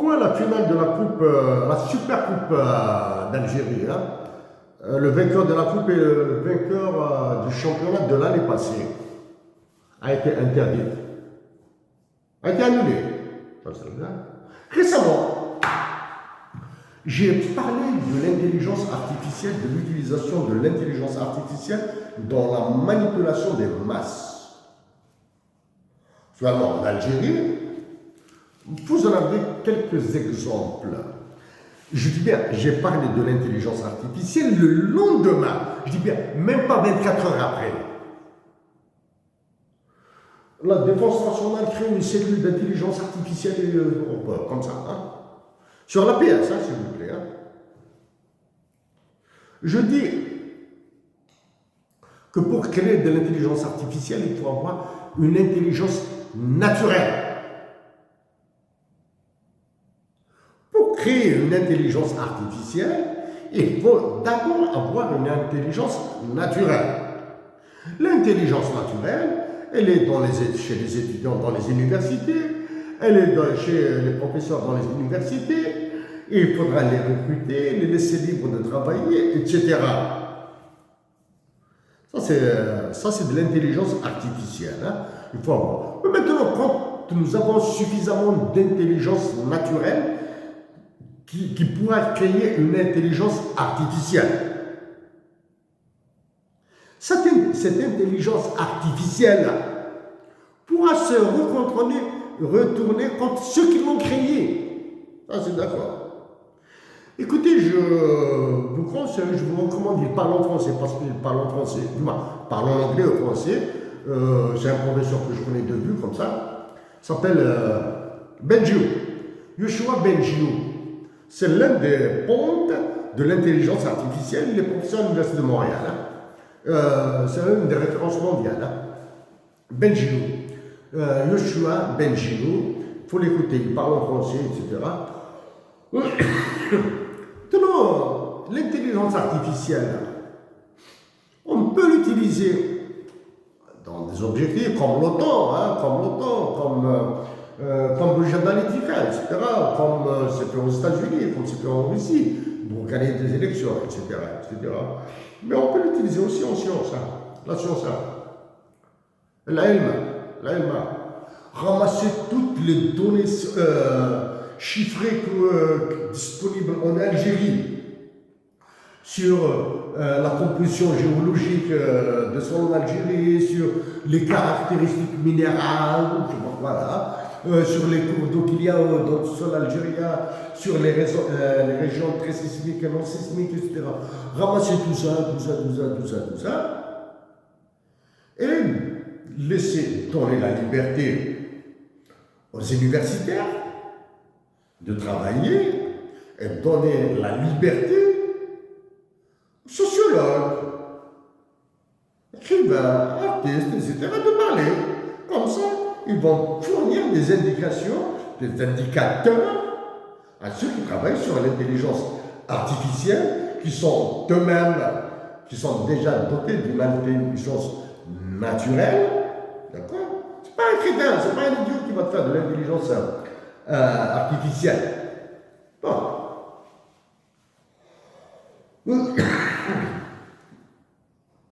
pourquoi la finale de la coupe, la super coupe d'Algérie, hein, le vainqueur de la coupe et le vainqueur du championnat de l'année passée a été interdite, a été annulée. Récemment, j'ai parlé de l'intelligence artificielle, de l'utilisation de l'intelligence artificielle dans la manipulation des masses. Finalement, en Algérie, vous en avez quelques exemples. Je dis bien, j'ai parlé de l'intelligence artificielle le lendemain. Je dis bien, même pas 24 heures après. La Défense nationale crée une cellule d'intelligence artificielle comme ça, hein, sur la PS, hein, s'il vous plaît. Hein. Je dis que pour créer de l'intelligence artificielle, il faut avoir une intelligence naturelle. Pour créer une intelligence artificielle, il faut d'abord avoir une intelligence naturelle. L'intelligence naturelle, elle est chez les étudiants dans les universités, elle est chez les professeurs dans les universités, il faudra les recruter, les laisser libres de travailler, etc. Ça, c'est de l'intelligence artificielle. Hein. Il faut avoir. Mais maintenant, quand nous avons suffisamment d'intelligence naturelle qui pourra créer une intelligence artificielle, cette intelligence artificielle pourra se retourner contre ceux qui l'ont créée. Ça, c'est d'accord. Écoutez, je vous conseille, je vous recommande, il parle en français parce qu'il parle en français. Moi, parle en anglais ou français. C'est un professeur que je connais de vue comme ça. Il s'appelle Benjou. Yoshua Benjou. C'est l'un des pontes de l'intelligence artificielle. Il est professeur à l'Université de Montréal. Hein. C'est l'une des références mondiales. Hein. Benjou. Yoshua Benjou. Il faut l'écouter, il parle en français, etc. Maintenant, l'intelligence artificielle, on peut l'utiliser dans des objectifs comme l'OTAN, hein, comme Cambridge Analytica, etc., comme c'est fait aux États-Unis, comme c'est fait en Russie, pour gagner des élections, etc., etc. Mais on peut l'utiliser aussi en science, hein, la science, hein. L'ALMA, ramasser toutes les données chiffrées disponibles en Algérie sur la composition géologique de son Algérie, sur les caractéristiques minérales, voilà, sur les cours d'eau qu'il y a dans le sol algérien, sur les régions très sismiques et non sismiques, etc. Ramasser tout ça, et laisser donner la liberté aux universitaires de travailler et donner la liberté aux sociologues, écrivains, artistes, etc. de parler. Comme ça, ils vont fournir des indications, des indicateurs à ceux qui travaillent sur l'intelligence artificielle, qui sont eux-mêmes, qui sont déjà dotés d'une intelligence naturelle. D'accord? C'est pas un crétin, c'est pas un idiot qui va te faire de l'intelligence artificielle. Bon.